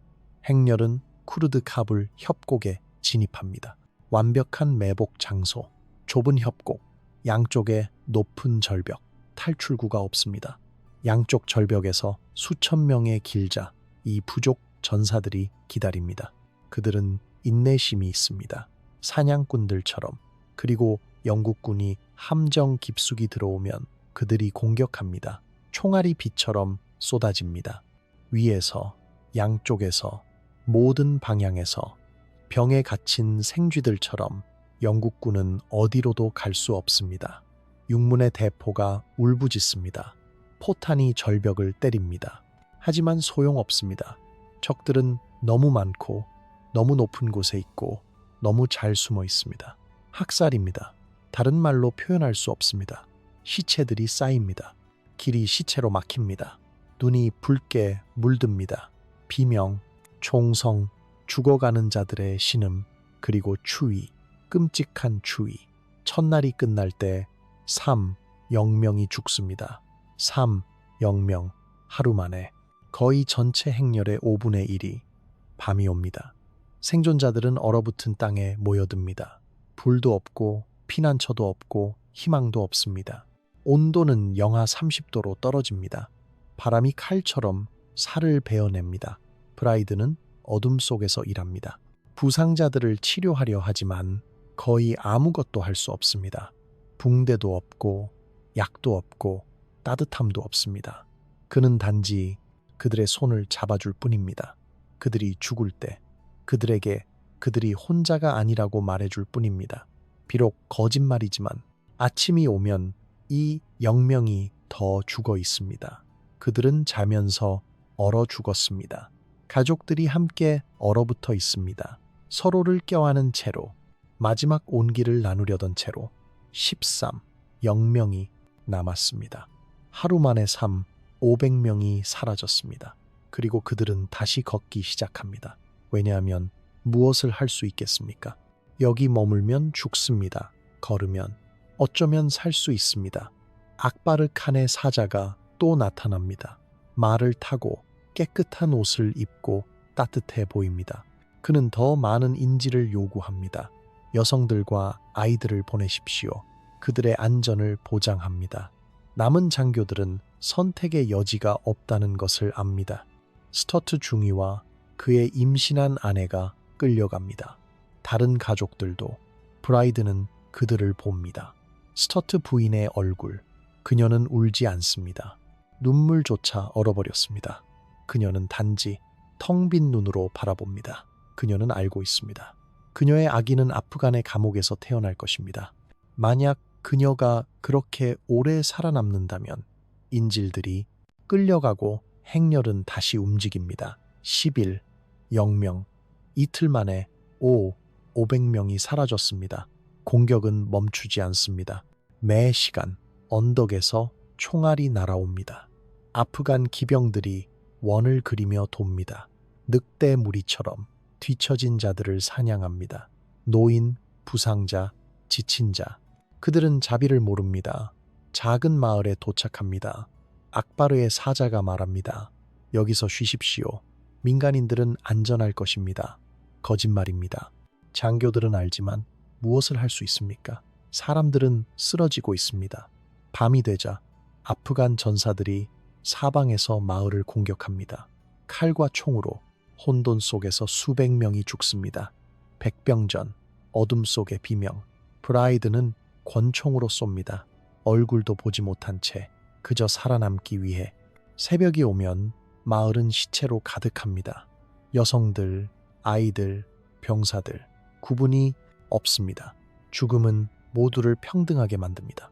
행렬은 쿠르드 카불 협곡에 진입합니다. 완벽한 매복 장소, 좁은 협곡, 양쪽에 높은 절벽, 탈출구가 없습니다. 양쪽 절벽에서 수천 명의 길자, 이 부족 전사들이 기다립니다. 그들은 인내심이 있습니다. 사냥꾼들처럼 그리고 영국군이 함정 깊숙이 들어오면 그들이 공격합니다. 총알이 비처럼 쏟아집니다. 위에서, 양쪽에서, 모든 방향에서 병에 갇힌 생쥐들처럼 영국군은 어디로도 갈 수 없습니다. 육문의 대포가 울부짖습니다. 포탄이 절벽을 때립니다. 하지만 소용없습니다. 적들은 너무 많고 너무 높은 곳에 있고 너무 잘 숨어 있습니다. 학살입니다. 다른 말로 표현할 수 없습니다. 시체들이 쌓입니다. 길이 시체로 막힙니다. 눈이 붉게 물듭니다. 비명, 총성, 죽어가는 자들의 신음, 그리고 추위, 끔찍한 추위. 첫날이 끝날 때 0명이 죽습니다. 0명, 하루 만에 거의 전체 행렬의 5분의 1이 밤이 옵니다. 생존자들은 얼어붙은 땅에 모여듭니다. 불도 없고 피난처도 없고 희망도 없습니다. 온도는 영하 30도로 떨어집니다. 바람이 칼처럼 살을 베어냅니다. 브라이드는 어둠 속에서 일합니다. 부상자들을 치료하려 하지만 거의 아무것도 할 수 없습니다. 붕대도 없고 약도 없고 따뜻함도 없습니다. 그는 단지 그들의 손을 잡아줄 뿐입니다. 그들이 죽을 때 그들에게 그들이 혼자가 아니라고 말해줄 뿐입니다. 비록 거짓말이지만 아침이 오면 이 0명이 더 죽어 있습니다. 그들은 자면서 얼어 죽었습니다. 가족들이 함께 얼어붙어 있습니다. 서로를 껴안은 채로, 마지막 온기를 나누려던 채로 0명이 남았습니다. 하루 만에 500명이 사라졌습니다. 그리고 그들은 다시 걷기 시작합니다. 왜냐하면 무엇을 할 수 있겠습니까? 여기 머물면 죽습니다. 걸으면 어쩌면 살 수 있습니다. 악바르 칸의 사자가 또 나타납니다. 말을 타고 깨끗한 옷을 입고 따뜻해 보입니다. 그는 더 많은 인지를 요구합니다. 여성들과 아이들을 보내십시오. 그들의 안전을 보장합니다. 남은 장교들은 선택의 여지가 없다는 것을 압니다. 스터트 중위와 그의 임신한 아내가 끌려갑니다. 다른 가족들도. 브라이드는 그들을 봅니다. 스터트 부인의 얼굴. 그녀는 울지 않습니다. 눈물조차 얼어버렸습니다. 그녀는 단지 텅 빈 눈으로 바라봅니다. 그녀는 알고 있습니다. 그녀의 아기는 아프간의 감옥에서 태어날 것입니다. 만약 그녀가 그렇게 오래 살아남는다면 인질들이 끌려가고 행렬은 다시 움직입니다. 10일, 0명, 이틀 만에 500명이 사라졌습니다. 공격은 멈추지 않습니다. 매 시간 언덕에서 총알이 날아옵니다. 아프간 기병들이 원을 그리며 돕니다. 늑대 무리처럼 뒤처진 자들을 사냥합니다. 노인, 부상자, 지친 자. 그들은 자비를 모릅니다. 작은 마을에 도착합니다. 악바르의 사자가 말합니다. 여기서 쉬십시오. 민간인들은 안전할 것입니다. 거짓말입니다. 장교들은 알지만 무엇을 할 수 있습니까? 사람들은 쓰러지고 있습니다. 밤이 되자 아프간 전사들이 사방에서 마을을 공격합니다. 칼과 총으로 혼돈 속에서 수백 명이 죽습니다. 백병전, 어둠 속의 비명. 브라이드는 권총으로 쏩니다. 얼굴도 보지 못한 채 그저 살아남기 위해. 새벽이 오면 마을은 시체로 가득합니다. 여성들, 아이들, 병사들. 구분이 없습니다. 죽음은 모두를 평등하게 만듭니다.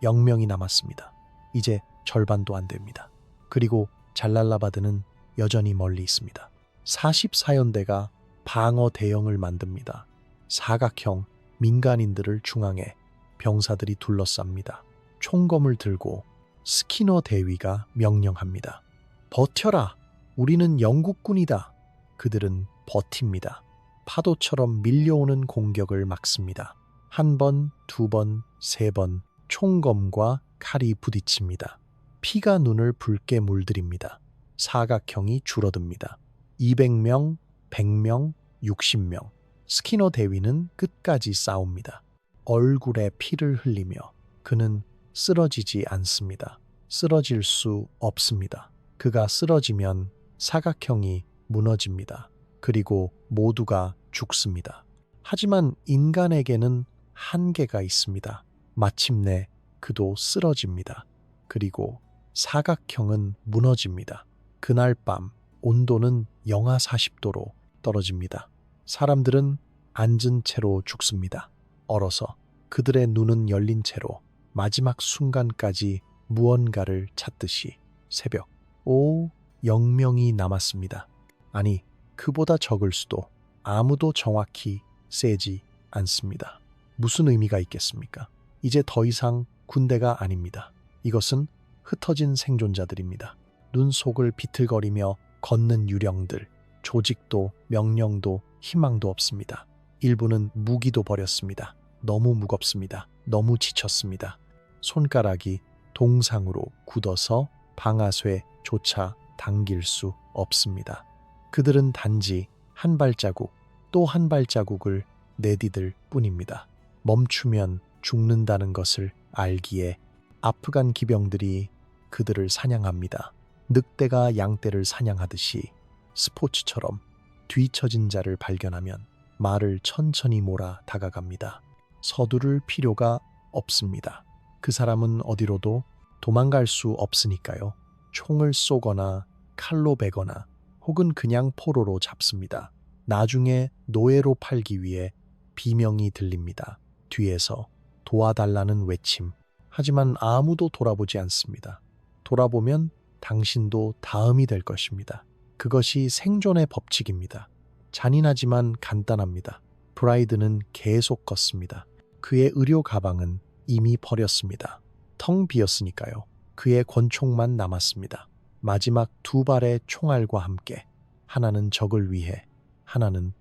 0명이 남았습니다. 이제 절반도 안 됩니다. 그리고 잘랄라바드는 여전히 멀리 있습니다. 44연대가 방어 대형을 만듭니다. 사각형 민간인들을 중앙에 병사들이 둘러쌉니다. 총검을 들고 스키너 대위가 명령합니다. 버텨라! 우리는 영국군이다! 그들은 버팁니다. 파도처럼 밀려오는 공격을 막습니다. 한 번, 두 번, 세 번 총검과 칼이 부딪힙니다. 피가 눈을 붉게 물들입니다. 사각형이 줄어듭니다. 200명, 100명, 60명. 스키너 대위는 끝까지 싸웁니다. 얼굴에 피를 흘리며 그는 쓰러지지 않습니다. 쓰러질 수 없습니다. 그가 쓰러지면 사각형이 무너집니다. 그리고 모두가 죽습니다. 하지만 인간에게는 한계가 있습니다. 마침내 그도 쓰러집니다. 그리고 사각형은 무너집니다. 그날 밤 온도는 영하 40도로 떨어집니다. 사람들은 앉은 채로 죽습니다. 얼어서 그들의 눈은 열린 채로 마지막 순간까지 무언가를 찾듯이 새벽 0명이 남았습니다. 아니, 그보다 적을 수도 아무도 정확히 세지 않습니다. 무슨 의미가 있겠습니까? 이제 더 이상 군대가 아닙니다. 이것은 흩어진 생존자들입니다. 눈 속을 비틀거리며 걷는 유령들, 조직도 명령도 희망도 없습니다. 일부는 무기도 버렸습니다. 너무 무겁습니다. 너무 지쳤습니다. 손가락이 동상으로 굳어서 방아쇠조차 당길 수 없습니다. 그들은 단지 한 발자국 또 한 발자국을 내디딜 뿐입니다. 멈추면 죽는다는 것을 알기에 아프간 기병들이 그들을 사냥합니다. 늑대가 양떼를 사냥하듯이 스포츠처럼 뒤처진 자를 발견하면 말을 천천히 몰아 다가갑니다. 서두를 필요가 없습니다. 그 사람은 어디로도 도망갈 수 없으니까요. 총을 쏘거나 칼로 베거나 혹은 그냥 포로로 잡습니다. 나중에 노예로 팔기 위해 비명이 들립니다. 뒤에서 도와달라는 외침. 하지만 아무도 돌아보지 않습니다. 돌아보면 당신도 다음이 될 것입니다. 그것이 생존의 법칙입니다. 잔인하지만 간단합니다. 브라이드는 계속 걷습니다. 그의 의료 가방은 이미 버렸습니다. 텅 비었으니까요. 그의 권총만 남았습니다. 마지막 두 발의 총알과 함께 하나는 적을 위해, 하나는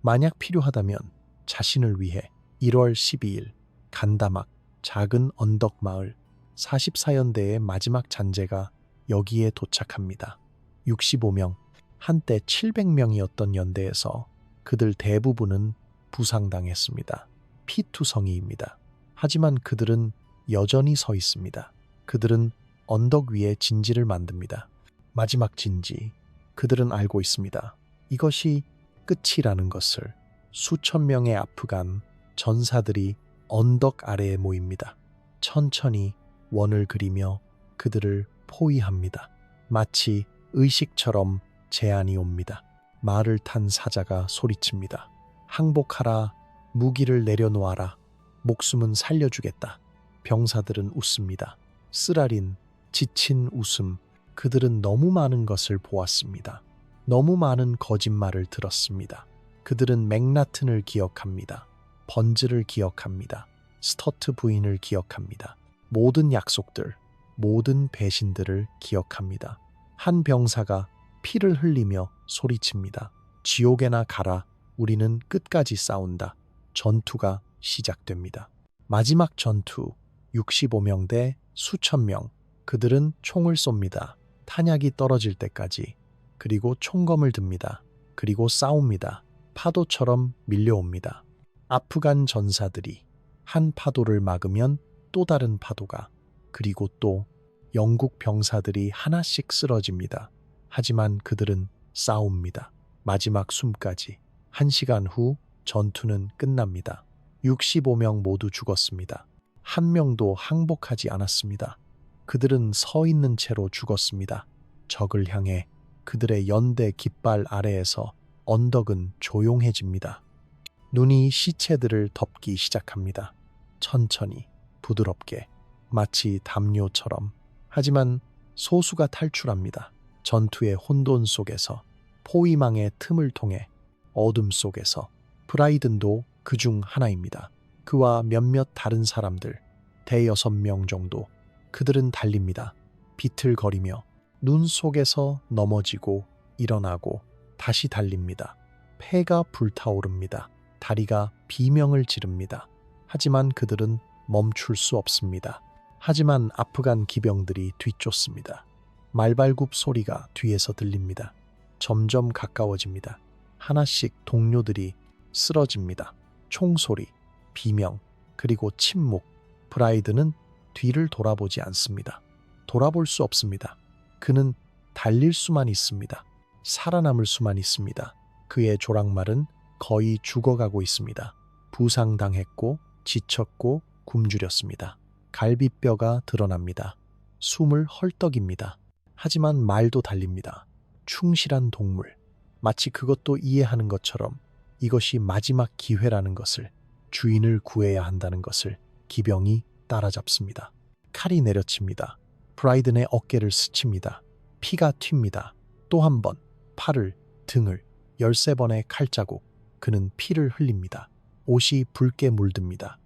만약 필요하다면 자신을 위해. 1월 12일 간다막 작은 언덕 마을 44연대의 마지막 잔재가 여기에 도착합니다. 65명, 한때 700명이었던 연대에서 그들 대부분은 부상당했습니다. 피투성이입니다. 하지만 그들은 여전히 서 있습니다. 그들은 언덕 위에 진지를 만듭니다. 마지막 진지. 그들은 알고 있습니다. 이것이 끝이라는 것을. 수천 명의 아프간 전사들이 언덕 아래에 모입니다. 천천히 원을 그리며 그들을 포위합니다. 마치 의식처럼 제안이 옵니다. 말을 탄 사자가 소리칩니다. 항복하라, 무기를 내려놓아라, 목숨은 살려주겠다. 병사들은 웃습니다. 쓰라린, 지친 웃음. 그들은 너무 많은 것을 보았습니다. 너무 많은 거짓말을 들었습니다. 그들은 맥나튼을 기억합니다. 번즈를 기억합니다. 스터트 부인을 기억합니다. 모든 약속들, 모든 배신들을 기억합니다. 한 병사가 피를 흘리며 소리칩니다. 지옥에나 가라. 우리는 끝까지 싸운다. 전투가 시작됩니다. 마지막 전투. 65명 대 수천 명. 그들은 총을 쏩니다. 탄약이 떨어질 때까지. 그리고 총검을 듭니다. 그리고 싸웁니다. 파도처럼 밀려옵니다. 아프간 전사들이 한 파도를 막으면 또 다른 파도가, 그리고 또 영국 병사들이 하나씩 쓰러집니다. 하지만 그들은 싸웁니다. 마지막 숨까지. 1시간 후 전투는 끝납니다. 65명 모두 죽었습니다. 한 명도 항복하지 않았습니다. 그들은 서 있는 채로 죽었습니다. 적을 향해. 그들의 연대 깃발 아래에서 언덕은 조용해집니다. 눈이 시체들을 덮기 시작합니다. 천천히, 부드럽게, 마치 담요처럼. 하지만 소수가 탈출합니다. 전투의 혼돈 속에서, 포위망의 틈을 통해, 어둠 속에서. 브라이든도 그중 하나입니다. 그와 몇몇 다른 사람들, 대여섯 명 정도. 그들은 달립니다. 비틀거리며 눈 속에서 넘어지고 일어나고 다시 달립니다. 폐가 불타오릅니다. 다리가 비명을 지릅니다. 하지만 그들은 멈출 수 없습니다. 하지만 아프간 기병들이 뒤쫓습니다. 말발굽 소리가 뒤에서 들립니다. 점점 가까워집니다. 하나씩 동료들이 쓰러집니다. 총소리, 비명, 그리고 침묵. 브라이드는 뒤를 돌아보지 않습니다. 돌아볼 수 없습니다. 그는 달릴 수만 있습니다. 살아남을 수만 있습니다. 그의 조랑말은 거의 죽어가고 있습니다. 부상당했고 지쳤고 굶주렸습니다. 갈비뼈가 드러납니다. 숨을 헐떡입니다. 하지만 말도 달립니다. 충실한 동물. 마치 그것도 이해하는 것처럼 이것이 마지막 기회라는 것을, 주인을 구해야 한다는 것을 기병이 따라잡습니다. 칼이 내려칩니다. 브라이든의 어깨를 스칩니다. 피가 튑니다. 또 한 번, 팔을, 등을, 13번의 칼자국. 그는 피를 흘립니다. 옷이 붉게 물듭니다.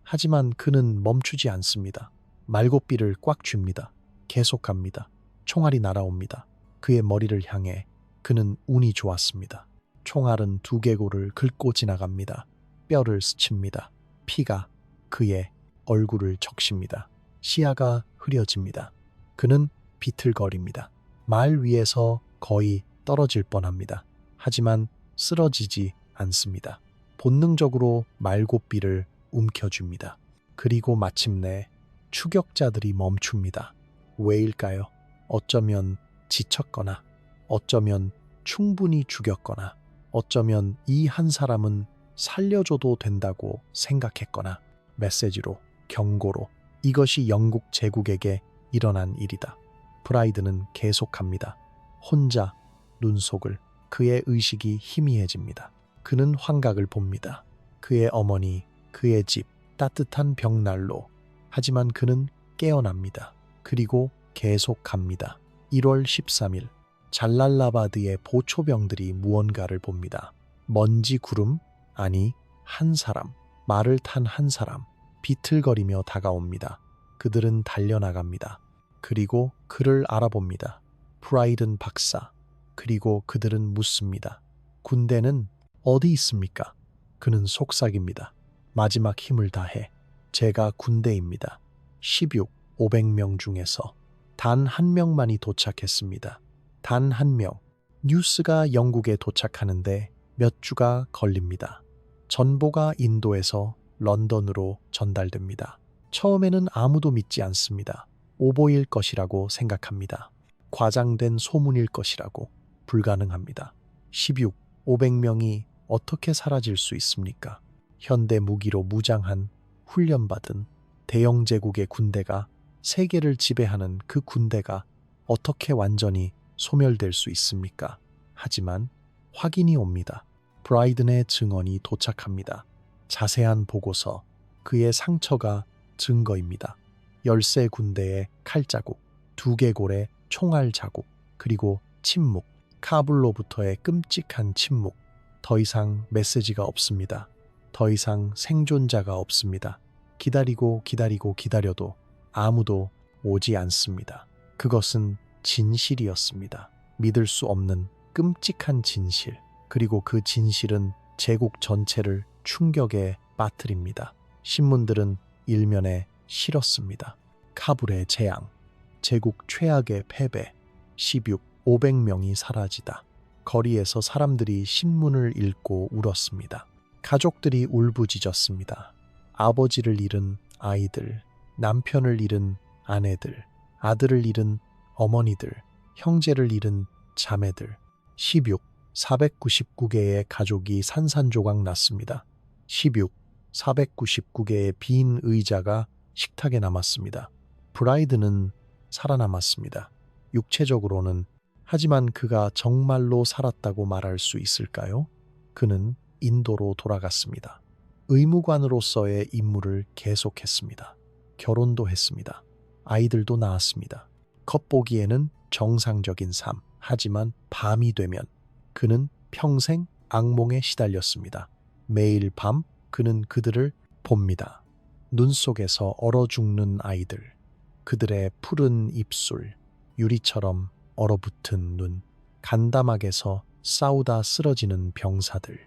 하지만 그는 멈추지 않습니다. 말고삐를 꽉 쥡니다. 계속합니다. 총알이 날아옵니다. 그의 머리를 향해. 그는 운이 좋았습니다. 총알은 두개골을 긁고 지나갑니다. 뼈를 스칩니다. 피가 그의 얼굴을 적십니다. 시야가 흐려집니다. 그는 비틀거립니다. 말 위에서 거의 떨어질 뻔합니다. 하지만 쓰러지지 않습니다. 본능적으로 말고삐를 움켜쥡니다. 그리고 마침내 추격자들이 멈춥니다. 왜일까요? 어쩌면 지쳤거나, 어쩌면 충분히 죽였거나, 어쩌면 이 한 사람은 살려줘도 된다고 생각했거나, 메시지로, 경고로 이것이 영국 제국에게 일어난 일이다. 브라이드는 계속합니다. 혼자 눈속을, 그의 의식이 희미해집니다. 그는 환각을 봅니다. 그의 어머니, 그의 집, 따뜻한 벽난로. 하지만 그는 깨어납니다. 그리고 계속 갑니다. 1월 13일, 잘랄라바드의 보초병들이 무언가를 봅니다. 먼지 구름? 아니, 한 사람, 말을 탄 한 사람, 비틀거리며 다가옵니다. 그들은 달려나갑니다. 그리고 그를 알아봅니다. 브라이든 박사. 그리고 그들은 묻습니다. 군대는 어디 있습니까? 그는 속삭입니다. 마지막 힘을 다해. 제가 군대입니다. 500명 중에서 단 한 명만이 도착했습니다. 단 한 명. 뉴스가 영국에 도착하는데 몇 주가 걸립니다. 전보가 인도에서 런던으로 전달됩니다. 처음에는 아무도 믿지 않습니다. 오보일 것이라고 생각합니다. 과장된 소문일 것이라고. 불가능합니다. 500명이 어떻게 사라질 수 있습니까? 현대 무기로 무장한, 훈련받은 대영 제국의 군대가, 세계를 지배하는 그 군대가 어떻게 완전히 소멸될 수 있습니까? 하지만 확인이 옵니다. 브라이든의 증언이 도착합니다. 자세한 보고서, 그의 상처가 증거입니다. 13군데의 칼자국, 두개골의 총알 자국, 그리고 침묵, 카불로부터의 끔찍한 침묵. 더 이상 메시지가 없습니다. 더 이상 생존자가 없습니다. 기다리고 기다리고 기다려도 아무도 오지 않습니다. 그것은 진실이었습니다. 믿을 수 없는 끔찍한 진실. 그리고 그 진실은 제국 전체를 충격에 빠뜨립니다. 신문들은 일면에 실었습니다. 카불의 재앙, 제국 최악의 패배, 500명이 사라지다. 거리에서 사람들이 신문을 읽고 울었습니다. 가족들이 울부짖었습니다. 아버지를 잃은 아이들, 남편을 잃은 아내들, 아들을 잃은 어머니들, 형제를 잃은 자매들. 499개의 가족이 산산조각 났습니다. 499개의 빈 의자가 식탁에 남았습니다. 브라이드는 살아남았습니다. 육체적으로는. 하지만 그가 정말로 살았다고 말할 수 있을까요? 그는 인도로 돌아갔습니다. 의무관으로서의 임무를 계속했습니다. 결혼도 했습니다. 아이들도 낳았습니다. 겉보기에는 정상적인 삶. 하지만 밤이 되면 그는 평생 악몽에 시달렸습니다. 매일 밤 그는 그들을 봅니다. 눈 속에서 얼어 죽는 아이들, 그들의 푸른 입술, 유리처럼 얼어붙은 눈, 간다막에서 싸우다 쓰러지는 병사들,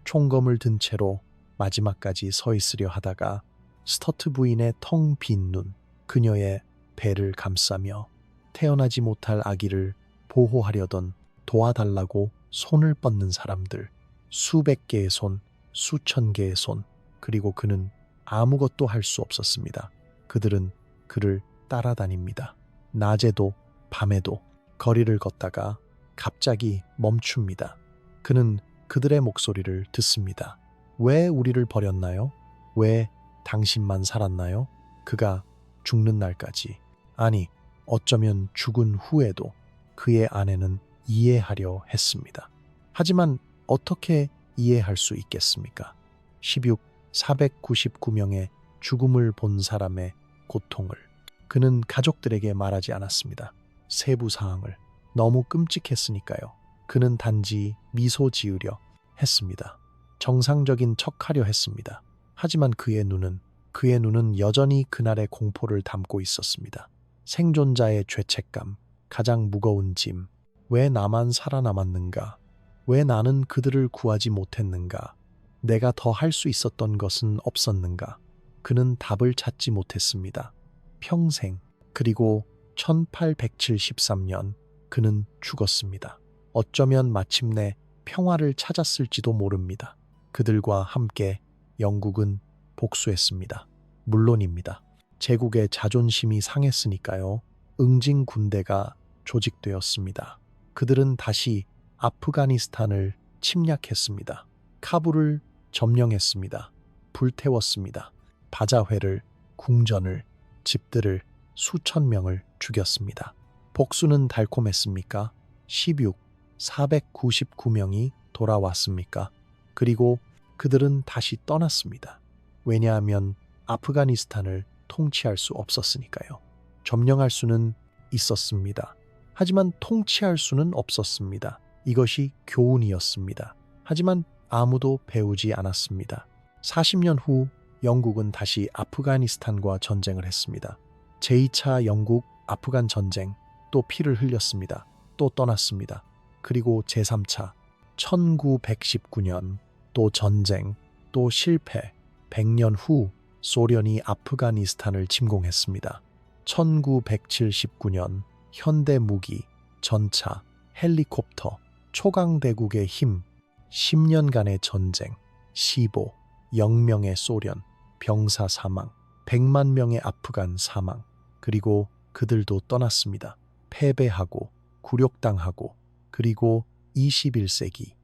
총검을 든 채로 마지막까지 서 있으려 하다가 스터트 부인의 텅 빈 눈, 그녀의 배를 감싸며 태어나지 못할 아기를 보호하려던 도와달라고 손을 뻗는 사람들, 수백 개의 손, 수천 개의 손, 그리고 그는 아무것도 할 수 없었습니다. 그들은 그를 따라다닙니다. 낮에도 밤에도. 거리를 걷다가 갑자기 멈춥니다. 그는 그들의 목소리를 듣습니다. 왜 우리를 버렸나요? 왜 당신만 살았나요? 그가 죽는 날까지. 아니, 어쩌면 죽은 후에도 그의 아내는 이해하려 했습니다. 하지만 어떻게 이해할 수 있겠습니까? 499명의 죽음을 본 사람의 고통을 그는 가족들에게 말하지 않았습니다. 세부 사항을. 너무 끔찍했으니까요. 그는 단지 미소 지으려 했습니다. 정상적인 척하려 했습니다. 하지만 그의 눈은 여전히 그날의 공포를 담고 있었습니다. 생존자의 죄책감, 가장 무거운 짐. 왜 나만 살아남았는가? 왜 나는 그들을 구하지 못했는가? 내가 더 할 수 있었던 것은 없었는가? 그는 답을 찾지 못했습니다. 평생. 그리고 1873년 그는 죽었습니다. 어쩌면 마침내 평화를 찾았을지도 모릅니다. 그들과 함께 영국은 복수했습니다. 물론입니다. 제국의 자존심이 상했으니까요. 응징 군대가 조직되었습니다. 그들은 다시 아프가니스탄을 침략했습니다. 카불을 점령했습니다. 불태웠습니다. 바자회를, 궁전을, 집들을, 수천 명을 죽였습니다. 복수는 달콤했습니까? 499명이 돌아왔습니까? 그리고 그들은 다시 떠났습니다. 왜냐하면 아프가니스탄을 통치할 수 없었으니까요. 점령할 수는 있었습니다. 하지만 통치할 수는 없었습니다. 이것이 교훈이었습니다. 하지만 아무도 배우지 않았습니다. 40년 후 영국은 다시 아프가니스탄과 전쟁을 했습니다. 제2차 영국 아프간 전쟁, 또 피를 흘렸습니다. 또 떠났습니다. 그리고 제3차 1919년 또 전쟁, 또 실패. 100년 후 소련이 아프가니스탄을 침공했습니다. 1979년 현대 무기, 전차, 헬리콥터, 초강대국의 힘, 10년간의 전쟁, 0명의 소련, 병사 사망, 100만 명의 아프간 사망, 그리고 그들도 떠났습니다. 패배하고 굴욕당하고. 그리고 21세기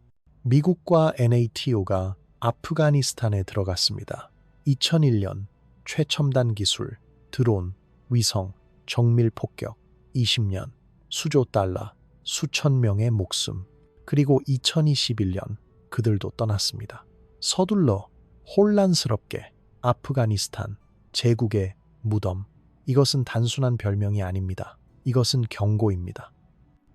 미국과 NATO가 아프가니스탄에 들어갔습니다. 2001년 최첨단 기술, 드론, 위성, 정밀 폭격, 20년 수조 달러, 수천 명의 목숨. 그리고 2021년 그들도 떠났습니다. 서둘러 혼란스럽게 아프가니스탄, 제국의 무덤. 이것은 단순한 별명이 아닙니다. 이것은 경고입니다.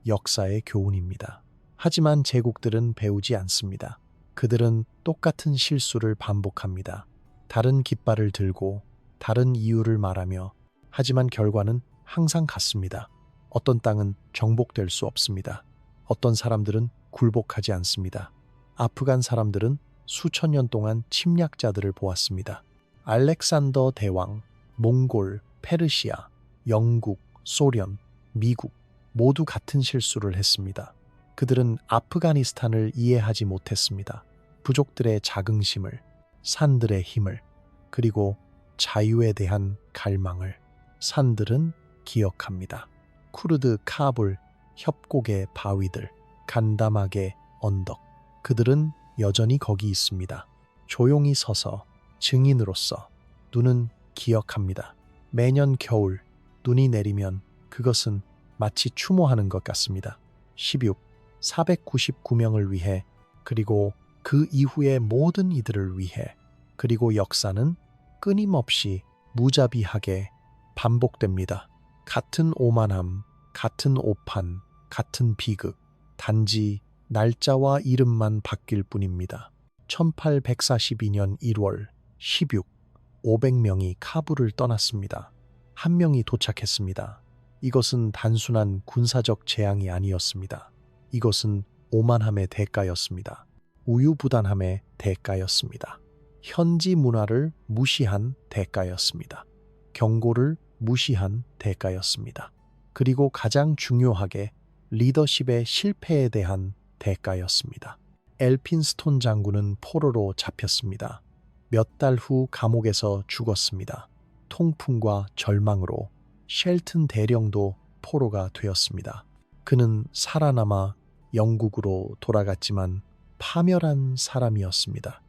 역사의 교훈입니다. 하지만 제국들은 배우지 않습니다. 그들은 똑같은 실수를 반복합니다. 다른 깃발을 들고 다른 이유를 말하며. 하지만 결과는 항상 같습니다. 어떤 땅은 정복될 수 없습니다. 어떤 사람들은 굴복하지 않습니다. 아프간 사람들은 수천 년 동안 침략자들을 보았습니다. 알렉산더 대왕, 몽골, 페르시아, 영국, 소련, 미국 모두 같은 실수를 했습니다. 그들은 아프가니스탄을 이해하지 못했습니다. 부족들의 자긍심을, 산들의 힘을, 그리고 자유에 대한 갈망을. 산들은 기억합니다. 쿠르드 카불, 협곡의 바위들, 간담하게 언덕. 그들은 여전히 거기 있습니다. 조용히 서서 증인으로서. 눈은 기억합니다. 매년 겨울 눈이 내리면 그것은 마치 추모하는 것 같습니다. 499명을 위해, 그리고 그 이후의 모든 이들을 위해. 그리고 역사는 끊임없이 무자비하게 반복됩니다. 같은 오만함, 같은 오판, 같은 비극. 단지 날짜와 이름만 바뀔 뿐입니다. 1842년 1월 500명이 카불을 떠났습니다. 한 명이 도착했습니다. 이것은 단순한 군사적 재앙이 아니었습니다. 이것은 오만함의 대가였습니다. 우유부단함의 대가였습니다. 현지 문화를 무시한 대가였습니다. 경고를 무시한 대가였습니다. 그리고 가장 중요하게 리더십의 실패에 대한 대가였습니다. 엘핀스톤 장군은 포로로 잡혔습니다. 몇 달 후 감옥에서 죽었습니다. 통풍과 절망으로 쉘튼 대령도 포로가 되었습니다. 그는 살아남아 영국으로 돌아갔지만 파멸한 사람이었습니다.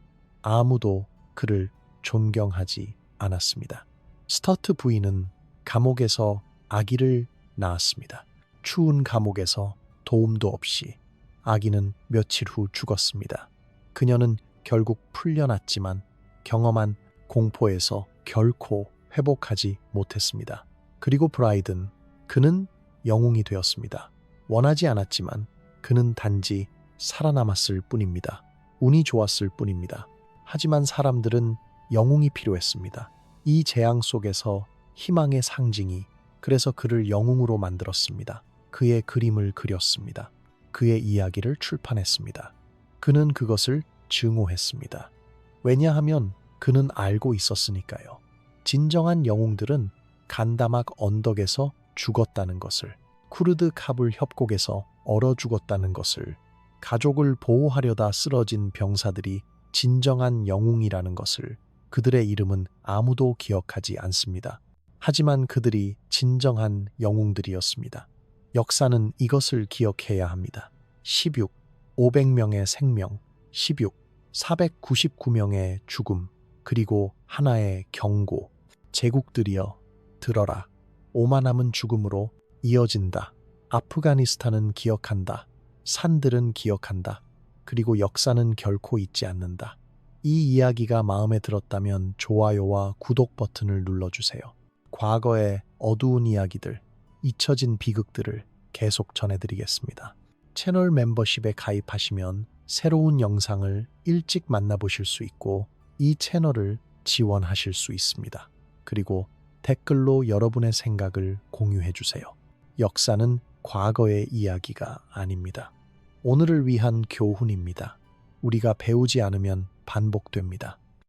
아무도 그를 존경하지 않았습니다. 스터트 부인은 감옥에서 아기를 낳았습니다. 추운 감옥에서 도움도 없이 아기는 며칠 후 죽었습니다. 그녀는 결국 풀려났지만 경험한 공포에서 결코 회복하지 못했습니다. 그리고 브라이든, 그는 영웅이 되었습니다. 원하지 않았지만 그는 단지 살아남았을 뿐입니다. 운이 좋았을 뿐입니다. 하지만 사람들은 영웅이 필요했습니다. 이 재앙 속에서 희망의 상징이, 그래서 그를 영웅으로 만들었습니다. 그의 그림을 그렸습니다. 그의 이야기를 출판했습니다. 그는 그것을 증오했습니다. 왜냐하면 그는 알고 있었으니까요. 진정한 영웅들은 간다막 언덕에서 죽었다는 것을, 쿠르드 카불 협곡에서 얼어 죽었다는 것을, 가족을 보호하려다 쓰러진 병사들이 진정한 영웅이라는 것을, 그들의 이름은 아무도 기억하지 않습니다. 하지만 그들이 진정한 영웅들이었습니다. 역사는 이것을 기억해야 합니다. 16. 500명의 생명, 16. 499명의 죽음, 그리고 하나의 경고. 제국들이여 들어라. 오만함은 죽음으로 이어진다. 아프가니스탄은 기억한다. 산들은 기억한다. 그리고 역사는 결코 잊지 않는다. 이 이야기가 마음에 들었다면 좋아요와 구독 버튼을 눌러주세요. 과거의 어두운 이야기들, 잊혀진 비극들을 계속 전해드리겠습니다. 채널 멤버십에 가입하시면 새로운 영상을 일찍 만나보실 수 있고 이 채널을 지원하실 수 있습니다. 그리고 댓글로 여러분의 생각을 공유해주세요. 역사는 과거의 이야기가 아닙니다. 오늘을 위한 교훈입니다. 우리가 배우지 않으면 반복됩니다.